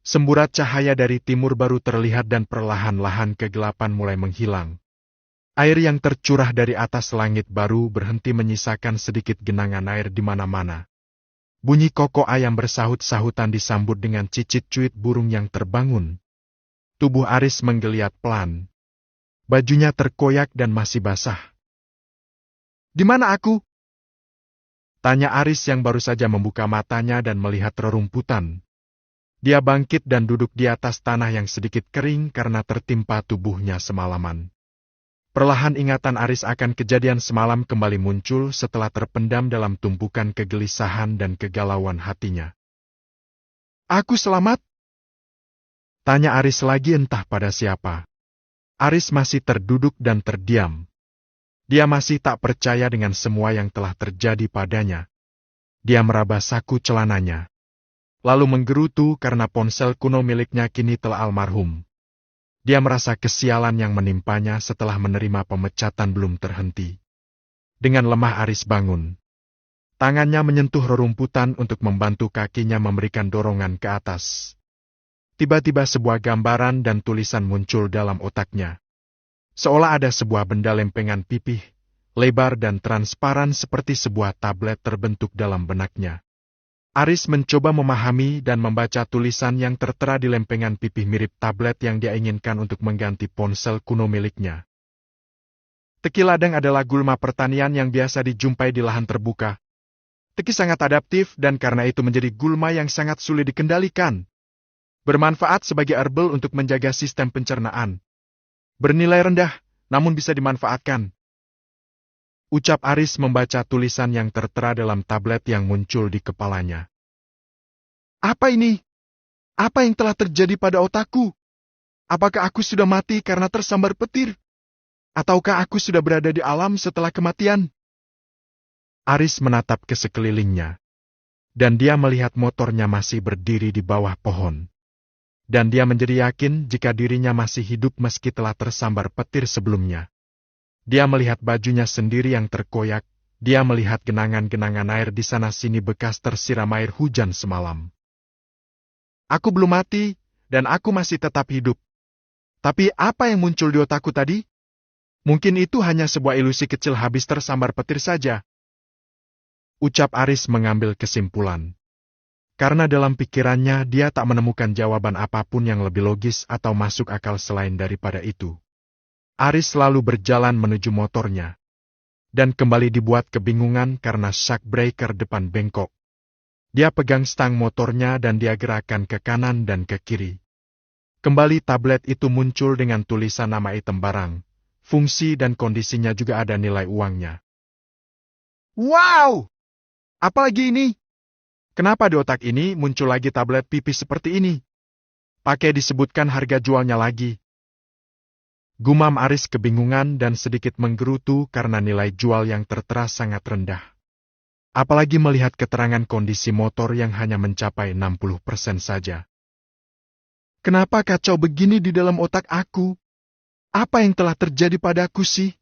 Semburat cahaya dari timur baru terlihat dan perlahan-lahan kegelapan mulai menghilang. Air yang tercurah dari atas langit baru berhenti menyisakan sedikit genangan air di mana-mana. Bunyi koko ayam bersahut-sahutan disambut dengan cicit-cuit burung yang terbangun. Tubuh Aris menggeliat pelan. Bajunya terkoyak dan masih basah. "Di mana aku?" tanya Aris yang baru saja membuka matanya dan melihat rerumputan. Dia bangkit dan duduk di atas tanah yang sedikit kering karena tertimpa tubuhnya semalaman. Perlahan ingatan Aris akan kejadian semalam kembali muncul setelah terpendam dalam tumpukan kegelisahan dan kegalauan hatinya. "Aku selamat?" tanya Aris lagi entah pada siapa. Aris masih terduduk dan terdiam. Dia masih tak percaya dengan semua yang telah terjadi padanya. Dia meraba saku celananya. Lalu menggerutu karena ponsel kuno miliknya kini telah almarhum. Dia merasa kesialan yang menimpanya setelah menerima pemecatan belum terhenti. Dengan lemah Aris bangun. Tangannya menyentuh rerumputan untuk membantu kakinya memberikan dorongan ke atas. Tiba-tiba sebuah gambaran dan tulisan muncul dalam otaknya. Seolah ada sebuah benda lempengan pipih, lebar dan transparan seperti sebuah tablet terbentuk dalam benaknya. Aris mencoba memahami dan membaca tulisan yang tertera di lempengan pipih mirip tablet yang dia inginkan untuk mengganti ponsel kuno miliknya. Teki ladang adalah gulma pertanian yang biasa dijumpai di lahan terbuka. Teki sangat adaptif dan karena itu menjadi gulma yang sangat sulit dikendalikan. Bermanfaat sebagai herbal untuk menjaga sistem pencernaan. Bernilai rendah, namun bisa dimanfaatkan. Ucap Aris membaca tulisan yang tertera dalam tablet yang muncul di kepalanya. "Apa ini? Apa yang telah terjadi pada otakku? Apakah aku sudah mati karena tersambar petir? Ataukah aku sudah berada di alam setelah kematian?" Aris menatap ke sekelilingnya. Dan dia melihat motornya masih berdiri di bawah pohon. Dan dia menjadi yakin jika dirinya masih hidup meski telah tersambar petir sebelumnya. Dia melihat bajunya sendiri yang terkoyak, dia melihat genangan-genangan air di sana-sini bekas tersiram air hujan semalam. "Aku belum mati, dan aku masih tetap hidup. Tapi apa yang muncul di otakku tadi? Mungkin itu hanya sebuah ilusi kecil habis tersambar petir saja." Ucap Aris mengambil kesimpulan. Karena dalam pikirannya dia tak menemukan jawaban apapun yang lebih logis atau masuk akal selain daripada itu. Aris lalu berjalan menuju motornya. Dan kembali dibuat kebingungan karena shock breaker depan bengkok. Dia pegang stang motornya dan dia gerakkan ke kanan dan ke kiri. Kembali tablet itu muncul dengan tulisan nama item barang, fungsi dan kondisinya juga ada nilai uangnya. "Wow! Apalagi ini? Kenapa di otak ini muncul lagi tablet pipis seperti ini? Pakai disebutkan harga jualnya lagi." Gumam Aris kebingungan dan sedikit menggerutu karena nilai jual yang tertera sangat rendah. Apalagi melihat keterangan kondisi motor yang hanya mencapai 60% saja. Kenapa kacau begini di dalam otak aku? Apa yang telah terjadi padaku sih?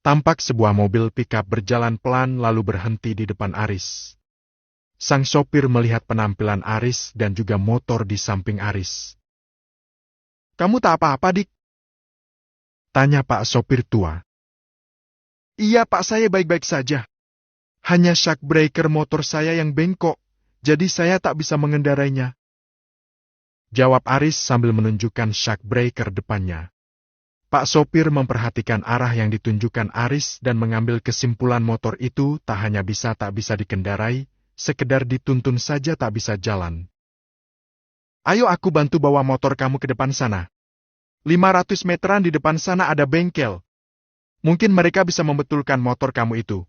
Tampak sebuah mobil pickup berjalan pelan lalu berhenti di depan Aris. Sang sopir melihat penampilan Aris dan juga motor di samping Aris. "Kamu tak apa-apa, Dik?" tanya Pak sopir tua. "Iya Pak, saya baik-baik saja. Hanya shock breaker motor saya yang bengkok, jadi saya tak bisa mengendarainya." Jawab Aris sambil menunjukkan shock breaker depannya. Pak sopir memperhatikan arah yang ditunjukkan Aris dan mengambil kesimpulan motor itu tak hanya tak bisa dikendarai, sekedar dituntun saja tak bisa jalan. "Ayo aku bantu bawa motor kamu ke depan sana. 500 meteran di depan sana ada bengkel. Mungkin mereka bisa membetulkan motor kamu itu."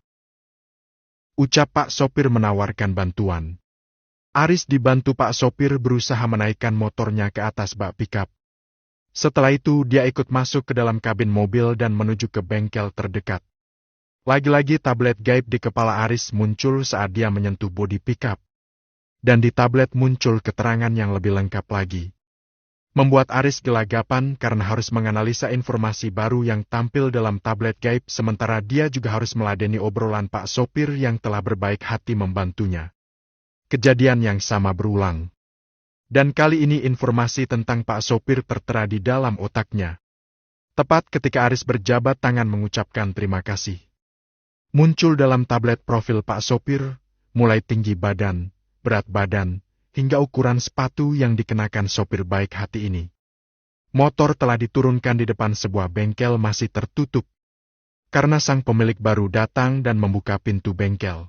Ucap Pak sopir menawarkan bantuan. Aris dibantu Pak sopir berusaha menaikkan motornya ke atas bak pickup. Setelah itu dia ikut masuk ke dalam kabin mobil dan menuju ke bengkel terdekat. Lagi-lagi tablet gaib di kepala Aris muncul saat dia menyentuh bodi pickup. Dan di tablet muncul keterangan yang lebih lengkap lagi. Membuat Aris gelagapan karena harus menganalisa informasi baru yang tampil dalam tablet gaib sementara dia juga harus meladeni obrolan Pak sopir yang telah berbaik hati membantunya. Kejadian yang sama berulang. Dan kali ini informasi tentang Pak Sopir tertera di dalam otaknya. Tepat ketika Aris berjabat tangan mengucapkan terima kasih. Muncul dalam tablet profil Pak Sopir, mulai tinggi badan, berat badan, hingga ukuran sepatu yang dikenakan sopir baik hati ini. Motor telah diturunkan di depan sebuah bengkel masih tertutup, karena sang pemilik baru datang dan membuka pintu bengkel.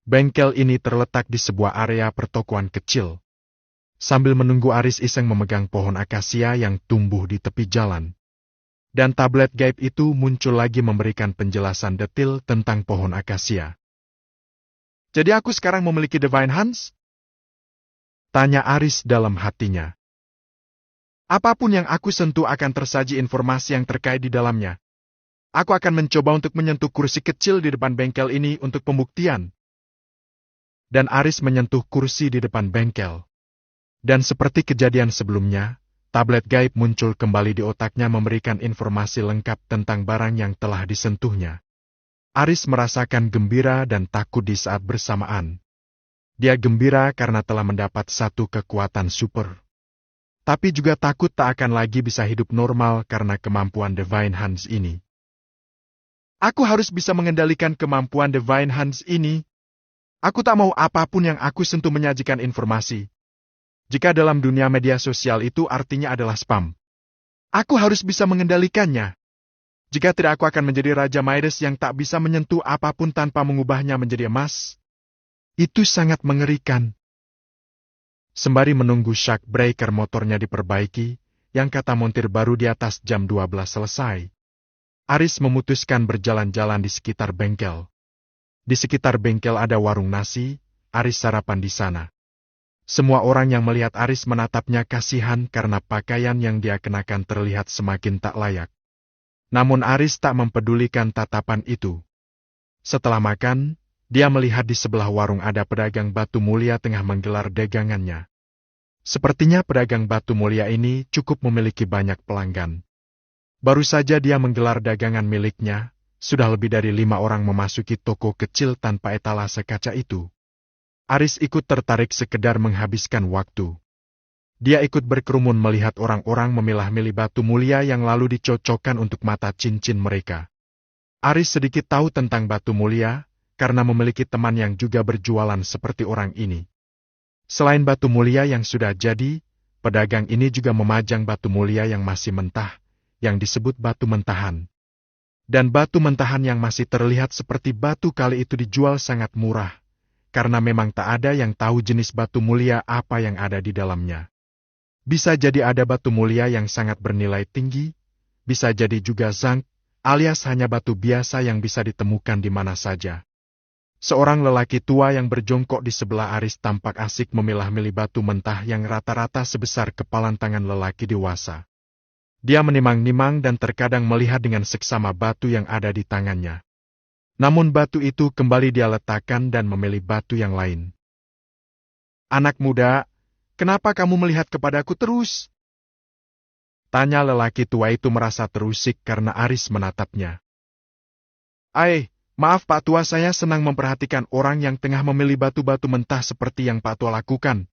Bengkel ini terletak di sebuah area pertokoan kecil. Sambil menunggu Aris iseng memegang pohon akasia yang tumbuh di tepi jalan. Dan tablet gaib itu muncul lagi memberikan penjelasan detil tentang pohon akasia. Jadi aku sekarang memiliki Divine Hands? Tanya Aris dalam hatinya. Apapun yang aku sentuh akan tersaji informasi yang terkait di dalamnya. Aku akan mencoba untuk menyentuh kursi kecil di depan bengkel ini untuk pembuktian. Dan Aris menyentuh kursi di depan bengkel. Dan seperti kejadian sebelumnya, tablet gaib muncul kembali di otaknya memberikan informasi lengkap tentang barang yang telah disentuhnya. Aris merasakan gembira dan takut di saat bersamaan. Dia gembira karena telah mendapat satu kekuatan super. Tapi juga takut tak akan lagi bisa hidup normal karena kemampuan Divine Hands ini. Aku harus bisa mengendalikan kemampuan Divine Hands ini. Aku tak mau apapun yang aku sentuh menyajikan informasi. Jika dalam dunia media sosial itu artinya adalah spam. Aku harus bisa mengendalikannya. Jika tidak aku akan menjadi Raja Midas yang tak bisa menyentuh apapun tanpa mengubahnya menjadi emas. Itu sangat mengerikan. Sembari menunggu shock breaker motornya diperbaiki, yang kata montir baru di atas jam 12 selesai. Aris memutuskan berjalan-jalan di sekitar bengkel. Di sekitar bengkel ada warung nasi, Aris sarapan di sana. Semua orang yang melihat Aris menatapnya kasihan karena pakaian yang dia kenakan terlihat semakin tak layak. Namun Aris tak mempedulikan tatapan itu. Setelah makan, dia melihat di sebelah warung ada pedagang batu mulia tengah menggelar dagangannya. Sepertinya pedagang batu mulia ini cukup memiliki banyak pelanggan. Baru saja dia menggelar dagangan miliknya, sudah lebih dari 5 orang memasuki toko kecil tanpa etalase kaca itu. Aris ikut tertarik sekedar menghabiskan waktu. Dia ikut berkerumun melihat orang-orang memilah-milih batu mulia yang lalu dicocokkan untuk mata cincin mereka. Aris sedikit tahu tentang batu mulia, karena memiliki teman yang juga berjualan seperti orang ini. Selain batu mulia yang sudah jadi, pedagang ini juga memajang batu mulia yang masih mentah, yang disebut batu mentahan. Dan batu mentahan yang masih terlihat seperti batu kali itu dijual sangat murah, karena memang tak ada yang tahu jenis batu mulia apa yang ada di dalamnya. Bisa jadi ada batu mulia yang sangat bernilai tinggi, bisa jadi juga zank, alias hanya batu biasa yang bisa ditemukan di mana saja. Seorang lelaki tua yang berjongkok di sebelah Aris tampak asik memilah-milih batu mentah yang rata-rata sebesar kepalan tangan lelaki dewasa. Dia menimang-nimang dan terkadang melihat dengan seksama batu yang ada di tangannya. Namun batu itu kembali dia letakkan dan memilih batu yang lain. "Anak muda, kenapa kamu melihat kepadaku terus?" Tanya lelaki tua itu merasa terusik karena Aris menatapnya. Maaf Pak Tua, saya senang memperhatikan orang yang tengah memilih batu-batu mentah seperti yang Pak Tua lakukan.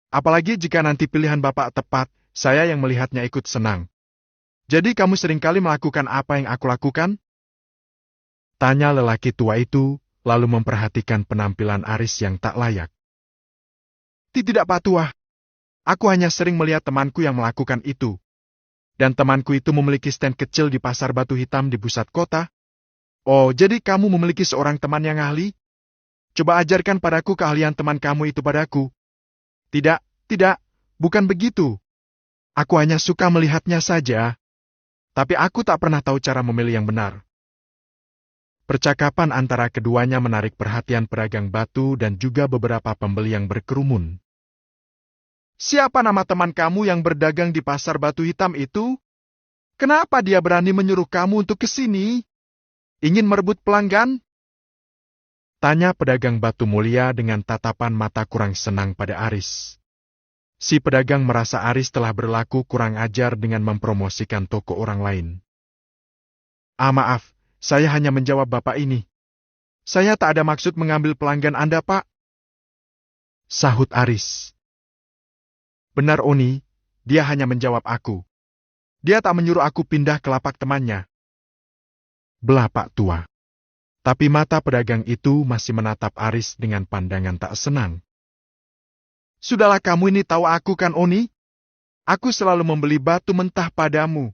Apalagi jika nanti pilihan Bapak tepat, saya yang melihatnya ikut senang. Jadi kamu seringkali melakukan apa yang aku lakukan? Tanya lelaki tua itu, lalu memperhatikan penampilan Aris yang tak layak. Tidak Pak Tua. Aku hanya sering melihat temanku yang melakukan itu. Dan temanku itu memiliki stand kecil di pasar batu hitam di pusat kota. Oh, jadi kamu memiliki seorang teman yang ahli? Coba ajarkan padaku keahlian teman kamu itu padaku. Tidak, bukan begitu. Aku hanya suka melihatnya saja. Tapi aku tak pernah tahu cara memilih yang benar. Percakapan antara keduanya menarik perhatian pedagang batu dan juga beberapa pembeli yang berkerumun. Siapa nama teman kamu yang berdagang di pasar batu hitam itu? Kenapa dia berani menyuruh kamu untuk ke sini? Ingin merebut pelanggan? Tanya pedagang batu mulia dengan tatapan mata kurang senang pada Aris. Si pedagang merasa Aris telah berlaku kurang ajar dengan mempromosikan toko orang lain. Maaf, saya hanya menjawab Bapak ini. Saya tak ada maksud mengambil pelanggan Anda, Pak. Sahut Aris. Benar Oni, dia hanya menjawab aku. Dia tak menyuruh aku pindah ke lapak temannya. Belah Pak Tua. Tapi mata pedagang itu masih menatap Aris dengan pandangan tak senang. Sudahlah kamu ini tahu aku kan Oni? Aku selalu membeli batu mentah padamu.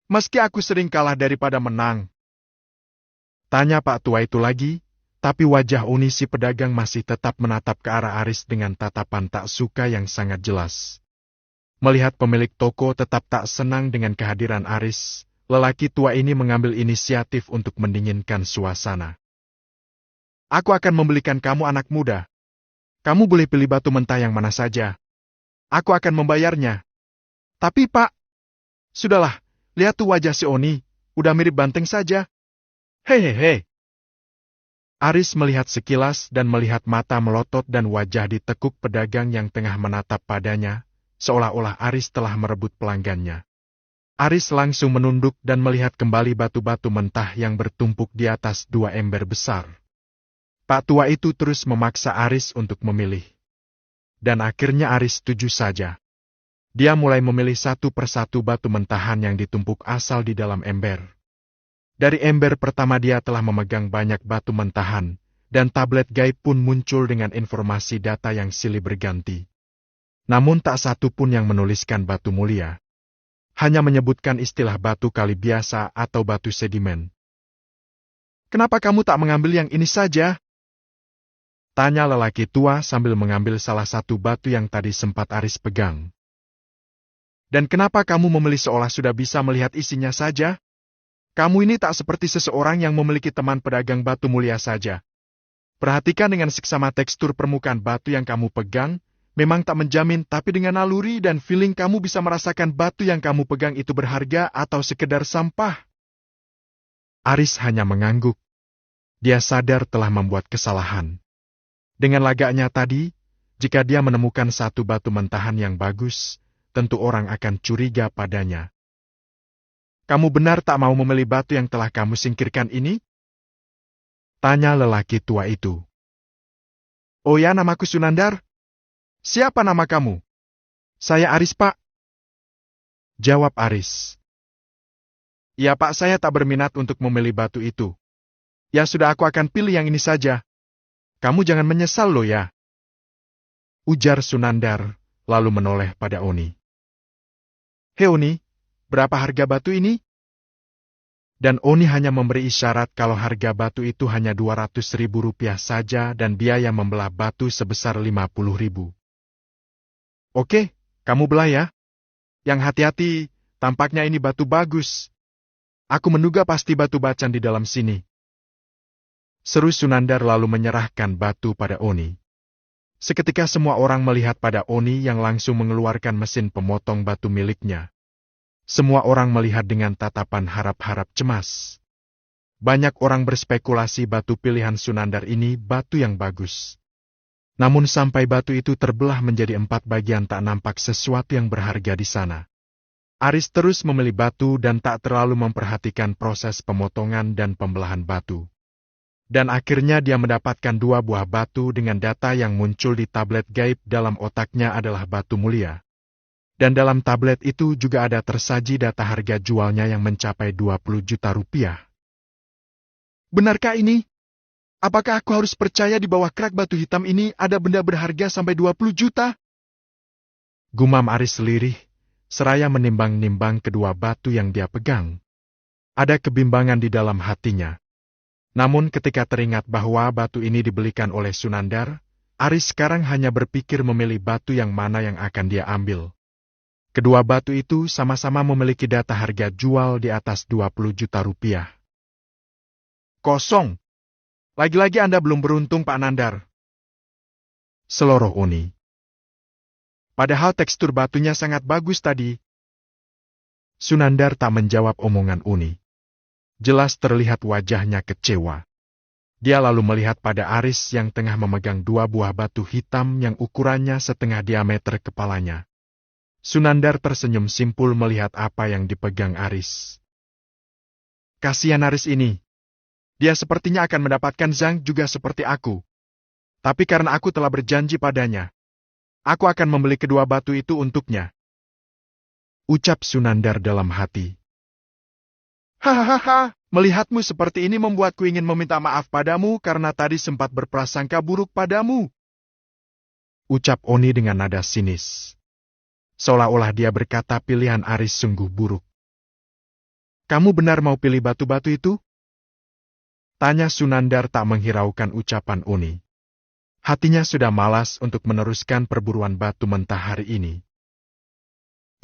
Meski aku sering kalah daripada menang. Tanya Pak Tua itu lagi, tapi wajah Oni si pedagang masih tetap menatap ke arah Aris dengan tatapan tak suka yang sangat jelas. Melihat pemilik toko tetap tak senang dengan kehadiran Aris, lelaki tua ini mengambil inisiatif untuk mendinginkan suasana. Aku akan membelikan kamu anak muda. Kamu boleh pilih batu mentah yang mana saja. Aku akan membayarnya. Tapi Pak, sudahlah, lihat tuh wajah si Oni, udah mirip banteng saja. Hehehe. Aris melihat sekilas dan melihat mata melotot dan wajah ditekuk pedagang yang tengah menatap padanya, seolah-olah Aris telah merebut pelanggannya. Aris langsung menunduk dan melihat kembali batu-batu mentah yang bertumpuk di atas dua ember besar. Pak tua itu terus memaksa Aris untuk memilih. Dan akhirnya Aris setuju saja. Dia mulai memilih satu persatu batu mentahan yang ditumpuk asal di dalam ember. Dari ember pertama dia telah memegang banyak batu mentahan, dan tablet gaib pun muncul dengan informasi data yang silih berganti. Namun tak satu pun yang menuliskan batu mulia. Hanya menyebutkan istilah batu kali biasa atau batu sedimen. Kenapa kamu tak mengambil yang ini saja? Tanya lelaki tua sambil mengambil salah satu batu yang tadi sempat Aris pegang. Dan kenapa kamu memilih seolah sudah bisa melihat isinya saja? Kamu ini tak seperti seseorang yang memiliki teman pedagang batu mulia saja. Perhatikan dengan seksama tekstur permukaan batu yang kamu pegang, memang tak menjamin tapi dengan naluri dan feeling kamu bisa merasakan batu yang kamu pegang itu berharga atau sekedar sampah. Aris hanya mengangguk. Dia sadar telah membuat kesalahan. Dengan lagaknya tadi, jika dia menemukan satu batu mentahan yang bagus, tentu orang akan curiga padanya. Kamu benar tak mau memilih batu yang telah kamu singkirkan ini? Tanya lelaki tua itu. Oh ya, namaku Sunandar. Siapa nama kamu? Saya Aris, Pak. Jawab Aris. Ya Pak, saya tak berminat untuk memilih batu itu. Ya sudah, aku akan pilih yang ini saja. Kamu jangan menyesal loh ya. Ujar Sunandar, lalu menoleh pada Oni. Hei Oni, berapa harga batu ini? Dan Oni hanya memberi isyarat kalau harga batu itu hanya 200.000 rupiah saja dan biaya membelah batu sebesar 50.000. Oke, kamu belah ya. Yang hati-hati, tampaknya ini batu bagus. Aku menduga pasti batu bacan di dalam sini. Seru Sunandar lalu menyerahkan batu pada Oni. Seketika semua orang melihat pada Oni yang langsung mengeluarkan mesin pemotong batu miliknya. Semua orang melihat dengan tatapan harap-harap cemas. Banyak orang berspekulasi batu pilihan Sunandar ini batu yang bagus. Namun sampai batu itu terbelah menjadi 4 bagian tak nampak sesuatu yang berharga di sana. Aris terus memilih batu dan tak terlalu memperhatikan proses pemotongan dan pembelahan batu. Dan akhirnya dia mendapatkan 2 buah batu dengan data yang muncul di tablet gaib dalam otaknya adalah batu mulia. Dan dalam tablet itu juga ada tersaji data harga jualnya yang mencapai 20 juta rupiah. Benarkah ini? Apakah aku harus percaya di bawah kerak batu hitam ini ada benda berharga sampai 20 juta? Gumam Aris lirih, seraya menimbang-nimbang kedua batu yang dia pegang. Ada kebimbangan di dalam hatinya. Namun ketika teringat bahwa batu ini dibelikan oleh Sunandar, Aris sekarang hanya berpikir memilih batu yang mana yang akan dia ambil. Kedua batu itu sama-sama memiliki data harga jual di atas 20 juta rupiah. Kosong. Lagi-lagi Anda belum beruntung, Pak Nandar. Seloroh Oni. Padahal tekstur batunya sangat bagus tadi. Sunandar tak menjawab omongan Oni. Jelas terlihat wajahnya kecewa. Dia lalu melihat pada Aris yang tengah memegang 2 buah batu hitam yang ukurannya setengah diameter kepalanya. Sunandar tersenyum simpul melihat apa yang dipegang Aris. Kasihan Aris ini. Dia sepertinya akan mendapatkan zang juga seperti aku. Tapi karena aku telah berjanji padanya. Aku akan membeli kedua batu itu untuknya. Ucap Sunandar dalam hati. Hahaha, melihatmu seperti ini membuatku ingin meminta maaf padamu karena tadi sempat berprasangka buruk padamu. Ucap Oni dengan nada sinis. Seolah-olah dia berkata pilihan Aris sungguh buruk. Kamu benar mau pilih batu-batu itu? Tanya Sunandar tak menghiraukan ucapan Oni. Hatinya sudah malas untuk meneruskan perburuan batu mentah hari ini.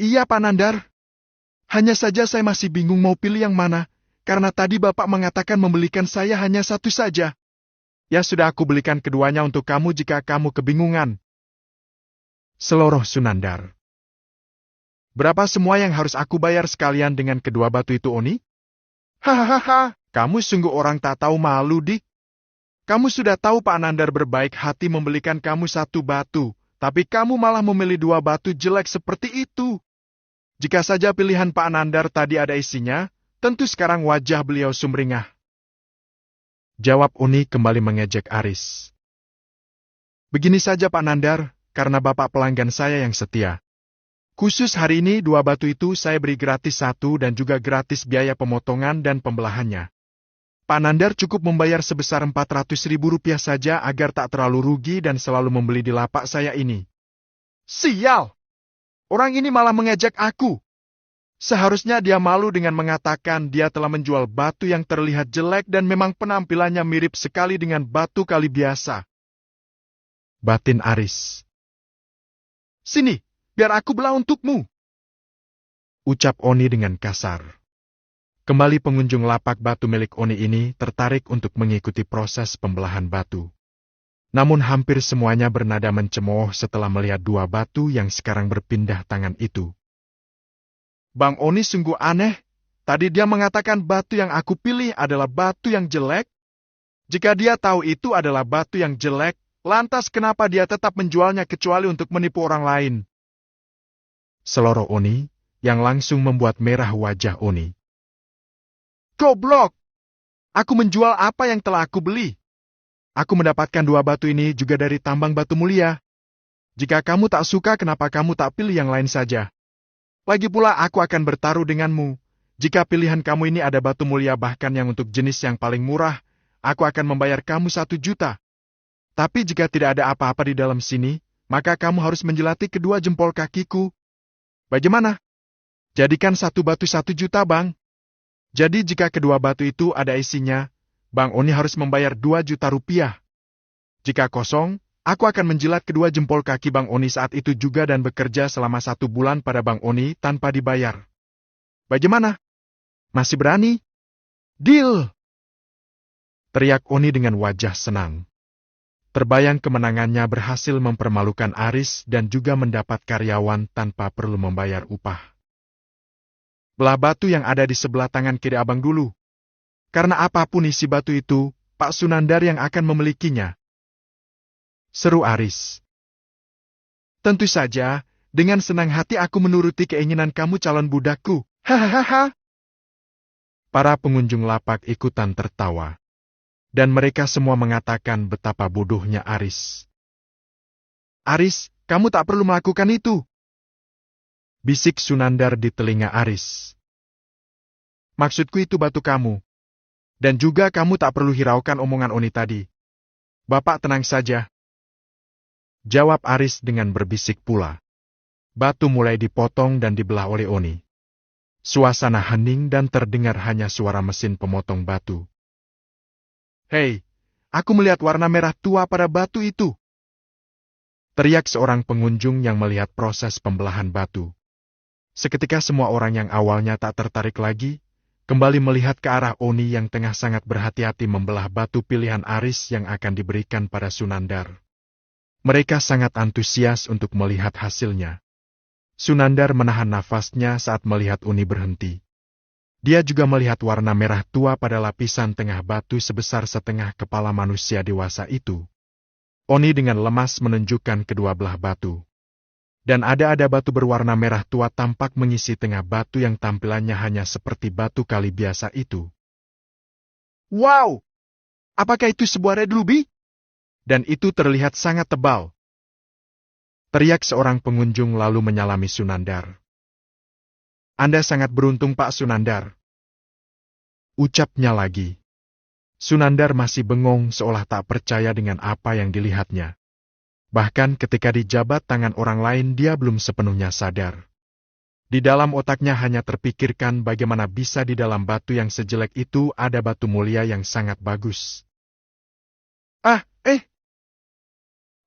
Iya, Pak Nandar. Hanya saja saya masih bingung mau pilih yang mana, karena tadi Bapak mengatakan membelikan saya hanya satu saja. Ya sudah, aku belikan keduanya untuk kamu jika kamu kebingungan. Seloroh Sunandar. Berapa semua yang harus aku bayar sekalian dengan kedua batu itu, Oni? Hahaha, kamu sungguh orang tak tahu malu, Dik. Kamu sudah tahu Pak Nandar berbaik hati membelikan kamu satu batu, tapi kamu malah memilih dua batu jelek seperti itu. Jika saja pilihan Pak Nandar tadi ada isinya, tentu sekarang wajah beliau sumringah. Jawab Oni kembali mengejek Aris. Begini saja Pak Nandar, karena Bapak pelanggan saya yang setia. Khusus hari ini dua batu itu saya beri gratis satu dan juga gratis biaya pemotongan dan pembelahannya. Pak Nandar cukup membayar sebesar Rp400.000 saja agar tak terlalu rugi dan selalu membeli di lapak saya ini. Sial! Orang ini malah mengejek aku. Seharusnya dia malu dengan mengatakan dia telah menjual batu yang terlihat jelek dan memang penampilannya mirip sekali dengan batu kali biasa. Batin Aris. Sini, biar aku belah untukmu. Ucap Oni dengan kasar. Kembali pengunjung lapak batu milik Oni ini tertarik untuk mengikuti proses pembelahan batu. Namun hampir semuanya bernada mencemooh setelah melihat dua batu yang sekarang berpindah tangan itu. Bang Oni sungguh aneh, tadi dia mengatakan batu yang aku pilih adalah batu yang jelek. Jika dia tahu itu adalah batu yang jelek, lantas kenapa dia tetap menjualnya kecuali untuk menipu orang lain? Seloroh Oni, yang langsung membuat merah wajah Oni. Goblok! Aku menjual apa yang telah aku beli. Aku mendapatkan dua batu ini juga dari tambang batu mulia. Jika kamu tak suka, kenapa kamu tak pilih yang lain saja? Lagi pula aku akan bertaruh denganmu. Jika pilihan kamu ini ada batu mulia bahkan yang untuk jenis yang paling murah, aku akan membayar kamu 1 juta. Tapi jika tidak ada apa-apa di dalam sini, maka kamu harus menjelati kedua jempol kakiku. Bagaimana? Jadikan satu batu 1 juta, Bang. Jadi jika kedua batu itu ada isinya, Bang Oni harus membayar 2 juta rupiah. Jika kosong, aku akan menjilat kedua jempol kaki Bang Oni saat itu juga dan bekerja selama 1 bulan pada Bang Oni tanpa dibayar. Bagaimana? Masih berani? Deal! Teriak Oni dengan wajah senang. Terbayang kemenangannya berhasil mempermalukan Aris dan juga mendapat karyawan tanpa perlu membayar upah. Belah batu yang ada di sebelah tangan kiri abang dulu. Karena apapun isi batu itu, Pak Sunandar yang akan memilikinya. Seru Aris. Tentu saja, dengan senang hati aku menuruti keinginan kamu calon budakku. Hahaha. Para pengunjung lapak ikutan tertawa. Dan mereka semua mengatakan betapa bodohnya Aris. Aris, kamu tak perlu melakukan itu. Bisik Sunandar di telinga Aris. Maksudku itu batu kamu. Dan juga kamu tak perlu hiraukan omongan Oni tadi. Bapak tenang saja. Jawab Aris dengan berbisik pula. Batu mulai dipotong dan dibelah oleh Oni. Suasana hening dan terdengar hanya suara mesin pemotong batu. Hei, aku melihat warna merah tua pada batu itu. Teriak seorang pengunjung yang melihat proses pembelahan batu. Seketika semua orang yang awalnya tak tertarik lagi, kembali melihat ke arah Oni yang tengah sangat berhati-hati membelah batu pilihan Aris yang akan diberikan pada Sunandar. Mereka sangat antusias untuk melihat hasilnya. Sunandar menahan nafasnya saat melihat Oni berhenti. Dia juga melihat warna merah tua pada lapisan tengah batu sebesar setengah kepala manusia dewasa itu. Oni dengan lemas menunjukkan kedua belah batu. Dan ada batu berwarna merah tua tampak mengisi tengah batu yang tampilannya hanya seperti batu kali biasa itu. Wow! Apakah itu sebuah red ruby? Dan itu terlihat sangat tebal. Teriak seorang pengunjung lalu menyalami Sunandar. Anda sangat beruntung Pak Sunandar. Ucapnya lagi. Sunandar masih bengong seolah tak percaya dengan apa yang dilihatnya. Bahkan ketika dijabat tangan orang lain dia belum sepenuhnya sadar. Di dalam otaknya hanya terpikirkan bagaimana bisa di dalam batu yang sejelek itu ada batu mulia yang sangat bagus.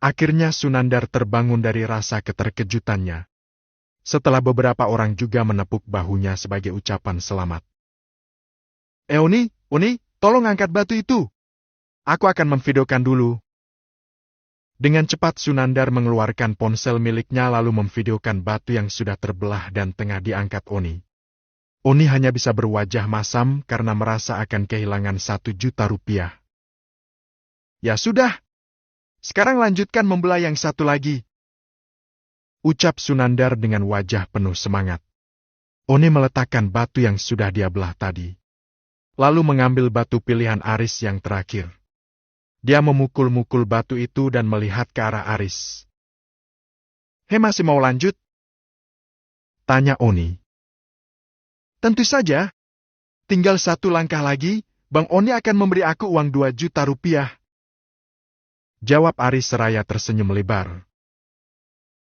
Akhirnya Sunandar terbangun dari rasa keterkejutannya. Setelah beberapa orang juga menepuk bahunya sebagai ucapan selamat. Oni, tolong angkat batu itu. Aku akan memvideokan dulu. Dengan cepat Sunandar mengeluarkan ponsel miliknya lalu memvideokan batu yang sudah terbelah dan tengah diangkat Oni. Oni hanya bisa berwajah masam karena merasa akan kehilangan 1 juta rupiah. Ya sudah. Sekarang lanjutkan membelah yang satu lagi. Ucap Sunandar dengan wajah penuh semangat. Oni meletakkan batu yang sudah dia belah tadi. Lalu mengambil batu pilihan Aris yang terakhir. Dia memukul-mukul batu itu dan melihat ke arah Aris. Masih mau lanjut? Tanya Oni. Tentu saja. Tinggal 1 langkah lagi, Bang Oni akan memberi aku uang 2 juta rupiah. Jawab Aris seraya tersenyum lebar.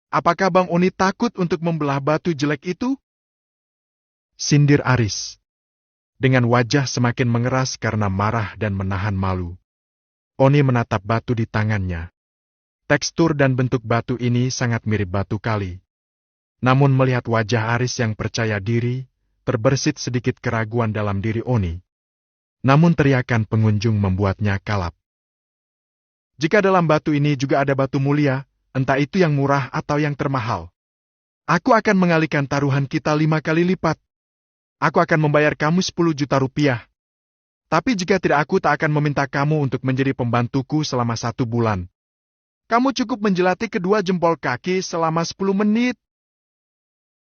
Apakah Bang Oni takut untuk membelah batu jelek itu? Sindir Aris. Dengan wajah semakin mengeras karena marah dan menahan malu. Oni menatap batu di tangannya. Tekstur dan bentuk batu ini sangat mirip batu kali. Namun melihat wajah Aris yang percaya diri, terbersit sedikit keraguan dalam diri Oni. Namun teriakan pengunjung membuatnya kalap. Jika dalam batu ini juga ada batu mulia, entah itu yang murah atau yang termahal, aku akan mengalihkan taruhan kita 5 kali lipat. Aku akan membayar kamu 10 juta rupiah. Tapi jika tidak, aku tak akan meminta kamu untuk menjadi pembantuku selama 1 bulan. Kamu cukup menjelati kedua jempol kaki selama 10 menit.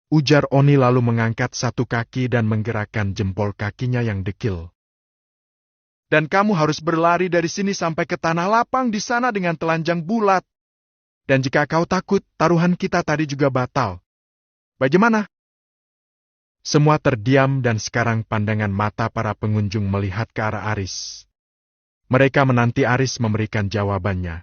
Ujar Oni lalu mengangkat 1 kaki dan menggerakkan jempol kakinya yang dekil. Dan kamu harus berlari dari sini sampai ke tanah lapang di sana dengan telanjang bulat. Dan jika kau takut, taruhan kita tadi juga batal. Bagaimana? Semua terdiam dan sekarang pandangan mata para pengunjung melihat ke arah Aris. Mereka menanti Aris memberikan jawabannya.